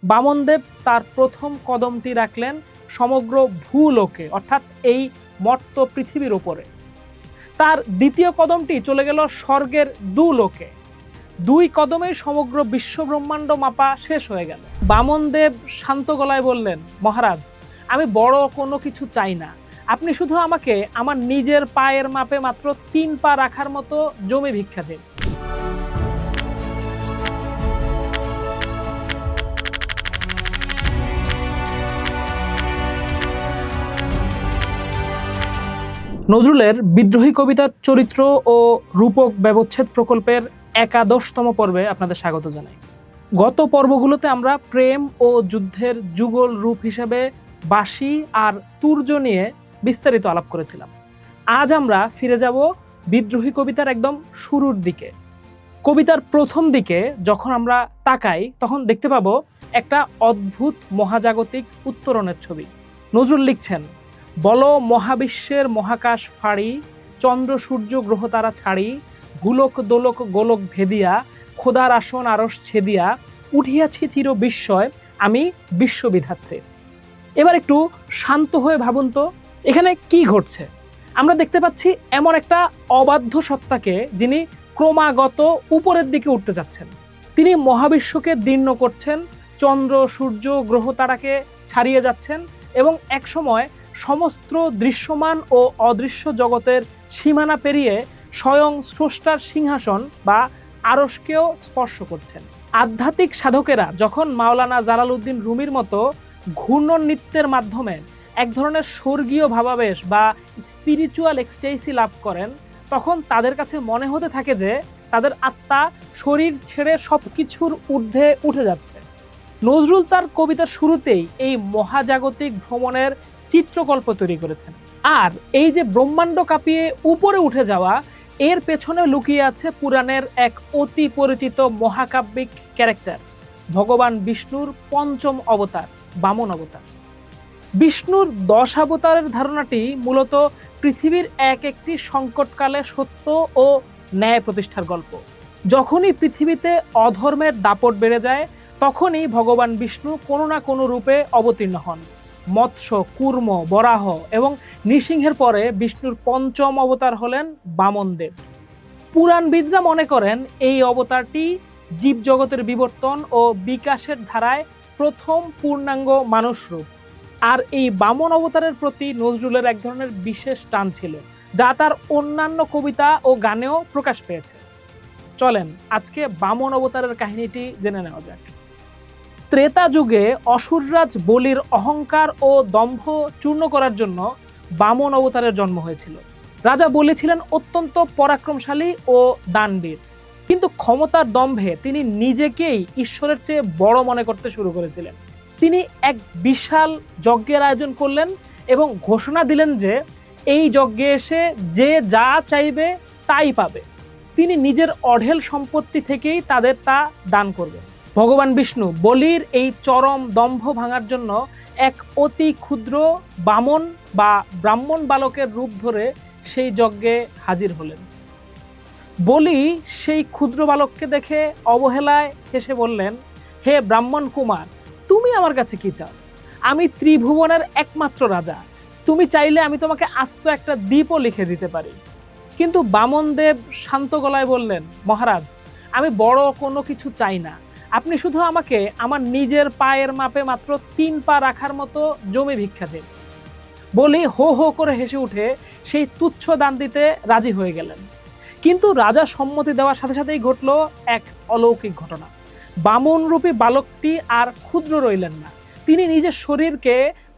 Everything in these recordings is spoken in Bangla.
বামনদেব তার প্রথম কদমটি রাখলেন সমগ্র ভূলোকে, অর্থাৎ এই মর্ত পৃথিবীর উপরে। তার দ্বিতীয় কদমটি চলে গেল স্বর্গের দুলোকে। দুই কদমে সমগ্র বিশ্ব ব্রহ্মাণ্ড মাপা শেষ হয়ে গেল। বামনদেব শান্ত গলায় বললেন, মহারাজ, আমি বড় কোনো কিছু চাই না, আপনি শুধু আমাকে আমার নিজের পায়ের মাপে মাত্র 3 পা রাখার মতো জমি ভিক্ষা দিন। নজরুলের বিদ্রোহী কবিতার চরিত্র ও রূপক ব্যবচ্ছেদ প্রকল্পের 11তম পর্বে আপনাদের স্বাগত জানাই। গত পর্বগুলোতে আমরা প্রেম ও যুদ্ধের যুগল রূপ হিসেবে বাঁশি আর তুর্য নিয়ে বিস্তারিত আলাপ করেছিলাম। আজ আমরা ফিরে যাব বিদ্রোহী কবিতার একদম শুরুর দিকে। কবিতার প্রথম দিকে যখন আমরা তাকাই তখন দেখতে পাবো একটা অদ্ভুত মহাজাগতিক উত্তরণের ছবি। নজরুল লিখছেন, বলো মহাবিশ্বের মহাকাশ ফাড়ি, চন্দ্র সূর্য গ্রহ তারা ছাড়ি, ভুলোক দোলক গোলক ভেদিয়া, খোদার আসন আরস ছেদিয়া, উঠিয়াছি চির বিস্ময় আমি বিশ্ববিধাত্রী। এবার একটু শান্ত হয়ে ভাবুন তো, এখানে কি ঘটছে। আমরা দেখতে পাচ্ছি এমন একটা অবাধ্য সত্তাকে যিনি ক্রমাগত উপরের দিকে উঠতে যাচ্ছেন। তিনি মহাবিশ্বকে দীর্ণ করছেন, চন্দ্র সূর্য গ্রহ তারাকে ছাড়িয়ে যাচ্ছেন এবং একসময় সমস্ত দৃশ্যমান ও অদৃশ্য জগতের সীমানা পেরিয়ে স্বয়ং স্রষ্টার সিংহাসন বা আরশকেও স্পর্শ করছেন। আধ্যাত্মিক সাধকেরা যখন মাওলানা জালালউদ্দিন রুমির মতো ঘূর্ণন নৃত্যের মাধ্যমে এক ধরনের স্বর্গীয় ভাবাবেশ বা স্পিরিচুয়াল এক্সটেসি লাভ করেন, তখন তাদের কাছে মনে হতে থাকে যে তাদের আত্মা শরীর ছেড়ে সবকিছুর ঊর্ধ্বে উঠে যাচ্ছে। নজরুল তার কবিতার শুরুতেই এই মহাজাগতিক ভ্রমণের চিত্রকল্প তৈরি করেছেন। আর এই যে ব্রহ্মাণ্ড কাঁপিয়ে উপরে উঠে যাওয়া, এর পেছনে লুকিয়ে আছে পুরাণের এক অতি পরিচিত মহাকাব্যিক ক্যারেক্টার, ভগবান বিষ্ণুর 5ম অবতার বামন অবতার। বিষ্ণুর 10 অবতারের ধারণাটি মূলত পৃথিবীর একটি সংকটকালে সত্য ও ন্যায় প্রতিষ্ঠার গল্প। যখনই পৃথিবীতে অধর্মের দাপট বেড়ে যায়, তখনই ভগবান বিষ্ণু কোনো না কোনো রূপে অবতীর্ণ হন। মৎস্য, কূর্ম, বরাহ এবং নৃসিংহের পরে বিষ্ণুর 5ম অবতার হলেন বামনদেব। পুরাণবিদরা মনে করেন এই অবতারটি জীবজগতের বিবর্তন ও বিকাশের ধারায় প্রথম পূর্ণাঙ্গ মানুষ রূপ। আর এই বামন অবতারের প্রতি নজরুলের এক ধরনের বিশেষ টান ছিল, যা তার অন্যান্য কবিতা ও গানেও প্রকাশ পেয়েছে। চলেন আজকে বামন অবতারের কাহিনীটি জেনে নেওয়া যাক। ত্রেতা যুগে অসুররাজ বলির অহংকার ও দম্ভ চূর্ণ করার জন্য বামন অবতারের জন্ম হয়েছিল। রাজা বলি ছিলেন অত্যন্ত পরাক্রমশালী ও দানবীর, কিন্তু ক্ষমতার দম্ভে তিনি নিজেকেই ঈশ্বরের চেয়ে বড় মনে করতে শুরু করেছিলেন। তিনি এক বিশাল যজ্ঞের আয়োজন করলেন এবং ঘোষণা দিলেন যে এই যজ্ঞে এসে যে যা চাইবে তাই পাবে। তিনি নিজের অঢেল সম্পত্তি থেকেই তাদের তা দান করবেন। ভগবান বিষ্ণু বলির এই চরম দম্ভ ভাঙার জন্য এক অতি ক্ষুদ্র বামন বা ব্রাহ্মণ বালকের রূপ ধরে সেই যজ্ঞে হাজির হলেন। বলি সেই ক্ষুদ্র বালককে দেখে অবহেলায় হেসে বললেন, হে ব্রাহ্মণ কুমার, তুমি আমার কাছে কি চাও? আমি ত্রিভুবনের একমাত্র রাজা, তুমি চাইলে আমি তোমাকে আস্ত একটা দ্বীপও লিখে দিতে পারি। কিন্তু বামনদেব শান্ত গলায় বললেন, মহারাজ, আমি বড় কোনো কিছু চাই না, আপনি শুধু আমাকে আমার নিজের পায়ের মাপে মাত্র 3 পা রাখার মতো জমি ভিক্ষা দিন। বলি হো হো করে হেসে উঠে সেই তুচ্ছ দান দিতে রাজি হয়ে গেলেন। কিন্তু রাজা সম্মতি দেওয়ার সাথে সাথেই ঘটল এক অলৌকিক ঘটনা। বামনরূপী বালকটি আর ক্ষুদ্র রইলেন না, তিনি নিজের শরীরকে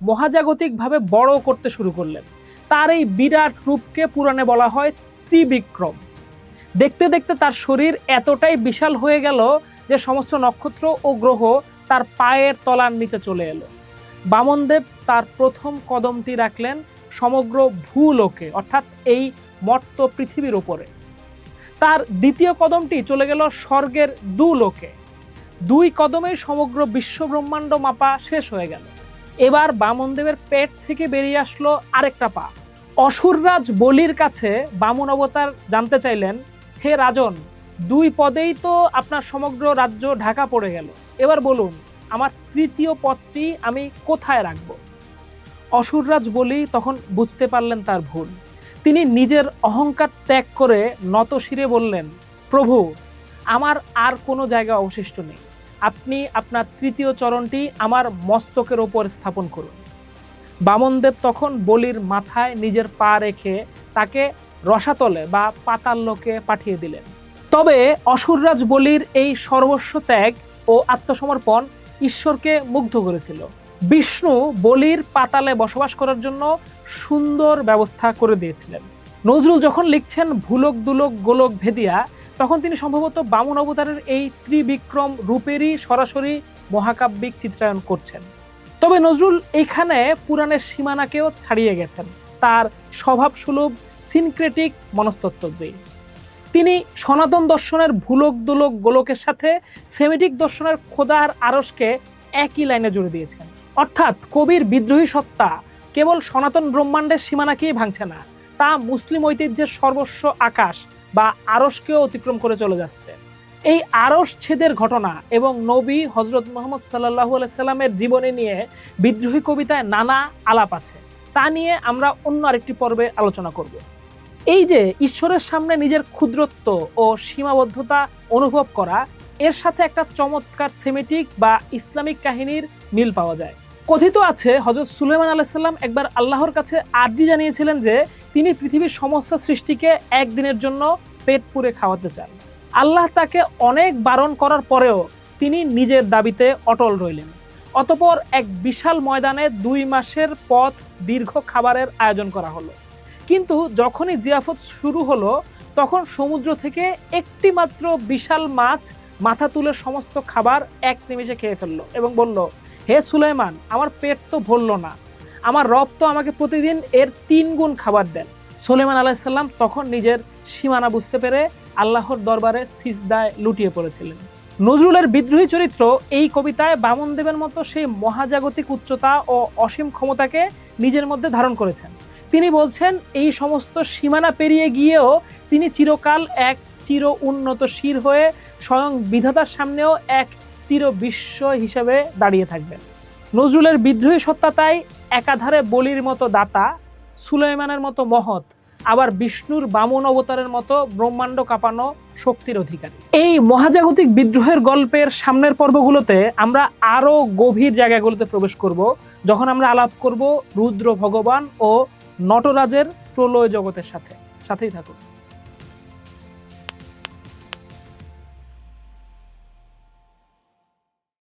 মহাজাগতিকভাবে বড় করতে শুরু করলেন। তার এই বিরাট রূপকে পুরাণে বলা হয় ত্রিবিক্রম। দেখতে দেখতে তার শরীর এতটাই বিশাল হয়ে গেল যে সমস্ত নক্ষত্র ও গ্রহ তার পায়ের তলার নিচে চলে এলো। বামনদেব তার প্রথম কদমটি রাখলেন সমগ্র ভূলোকে, অর্থাৎ এই মর্ত পৃথিবীর উপরে। তার দ্বিতীয় কদমটি চলে গেল স্বর্গের দুলোকে। 2 কদমে সমগ্র বিশ্ব ব্রহ্মাণ্ড মাপা শেষ হয়ে গেল। এবার বামনদেবের পেট থেকে বেরিয়ে আসলো আরেকটা পা। অসুররাজ বলির কাছে বামন অবতার জানতে চাইলেন, হে রাজন, 2 পদেই তো আপনার সমগ্র রাজ্য ঢাকা পড়ে গেল, এবার বলুন আমার তৃতীয় পদটি আমি কোথায় রাখব? অসুররাজ বলি তখন বুঝতে পারলেন তার ভুল। তিনি নিজের অহংকার ত্যাগ করে নতশিরে বললেন, প্রভু, আমার আর কোনো জায়গা অবশিষ্ট নেই, আপনি আপনার তৃতীয় চরণটি আমার মস্তকের ওপর স্থাপন করুন। বামনদেব তখন বলির মাথায় নিজের পা রেখে তাকে রসাতলে বা পাতাল লোকে পাঠিয়ে দিলেন। তবে অসুররাজ বলির এই সর্বস্ব ত্যাগ ও আত্মসমর্পণ ঈশ্বরকে মুগ্ধ করেছিল। বিষ্ণু বলির পাতালে বসবাস করার জন্য সুন্দর ব্যবস্থা করে দিয়েছিলেন। নজরুল যখন লিখছেন ভুলক দুলক গোলক ভেদিয়া, তখন তিনি সম্ভবত বামন অবতারের এই ত্রিবিক্রম রূপেরই সরাসরি মহাকাব্যিক চিত্রায়ন করছেন। তবে নজরুল এইখানে পুরাণের সীমানাকেও ছাড়িয়ে গেছেন তার স্বভাবসুলভ সিনক্রেটিক মনস্তত্ত্ব দিয়ে। তিনি সনাতন দর্শনের ভুলক দুলক গোলকের সাথে সেমিটিক দর্শনের খোদার আরশকে একই লাইনে জুড়ে দিয়েছেন। অর্থাৎ কবির বিদ্রোহী সত্তা কেবল সনাতন ব্রহ্মাণ্ডের সীমানাকেই ভাঙছে না, তা মুসলিম ঐতিহ্যের সর্বস্ব আকাশ বা আরশকেও অতিক্রম করে চলে যাচ্ছে। এই আরশ ছেদের ঘটনা এবং নবী হজরত মুহাম্মদ সাল্লাল্লাহু আলাইহি সাল্লামের জীবনী নিয়ে বিদ্রোহী কবিতায় নানা আলাপ আছে, তা নিয়ে আমরা অন্য আরেকটি পর্বে আলোচনা করব। এই যে ঈশ্বরের সামনে নিজের ক্ষুদ্রত্ব ও সীমাবদ্ধতা অনুভব করা, এর সাথে একটা চমৎকার সেমিটিক বা ইসলামিক কাহিনীর মিল পাওয়া যায়। কথিত আছে হযরত সুলাইমান আলাইহিস সালাম একবার আল্লাহর কাছে আরজি জানিয়েছিলেন যে তিনি পৃথিবীর সমস্ত সৃষ্টিকে একদিনের জন্য পেট পুরে খাওয়াতে চান। আল্লাহ তাকে অনেক বারণ করার পরেও তিনি নিজের দাবিতে অটল রইলেন। অতঃপর এক বিশাল ময়দানে 2 মাসের পথ দীর্ঘ খাবারের আয়োজন করা হলো। কিন্তু যখনই জিয়াফত শুরু হলো, তখন সমুদ্র থেকে একটি মাত্র বিশাল মাছ মাথা তুলে সমস্ত খাবার এক নিমেষে খেয়ে ফেললো এবং বলল, হে সুলাইমান, আমার পেট তো ভরল না, আমার রব তো আমাকে প্রতিদিন এর 3 গুণ খাবার দেন। সুলাইমান আলাইহিস সালাম তখন নিজের সীমানা বুঝতে পেরে আল্লাহর দরবারে সিজদায় লুটিয়ে পড়েছিলেন। নজরুলের বিদ্রোহী চরিত্র এই কবিতায় বামনদেবের মতো সেই মহাজাগতিক উচ্চতা ও অসীম ক্ষমতাকে নিজের মধ্যে ধারণ করেছেন। তিনি বলছেন, এই সমস্ত সীমানা পেরিয়ে গিয়েও তিনি চিরকাল এক চির উন্নত শির হয়ে স্বয়ং বিধাতার সামনেও এক চির বিস্ময় হিসেবে দাঁড়িয়ে থাকবেন। নজরুলের বিদ্রোহী সত্তা তাই একাধারে বলির মতো দাতা, সুলাইমানের মতো মহৎ, আবার বিষ্ণুর বামন অবতারের মতো ব্রহ্মাণ্ড কাঁপানো শক্তির অধিকারী। এই মহাজাগতিক বিদ্রোহের গল্পের সামনের পর্বগুলোতে আমরা আরো গভীর জায়গাগুলোতে প্রবেশ করব, যখন আমরা আলাপ করব রুদ্র ভগবান ও নটরাজের প্রলয় জগতের সাথেই থাকুন।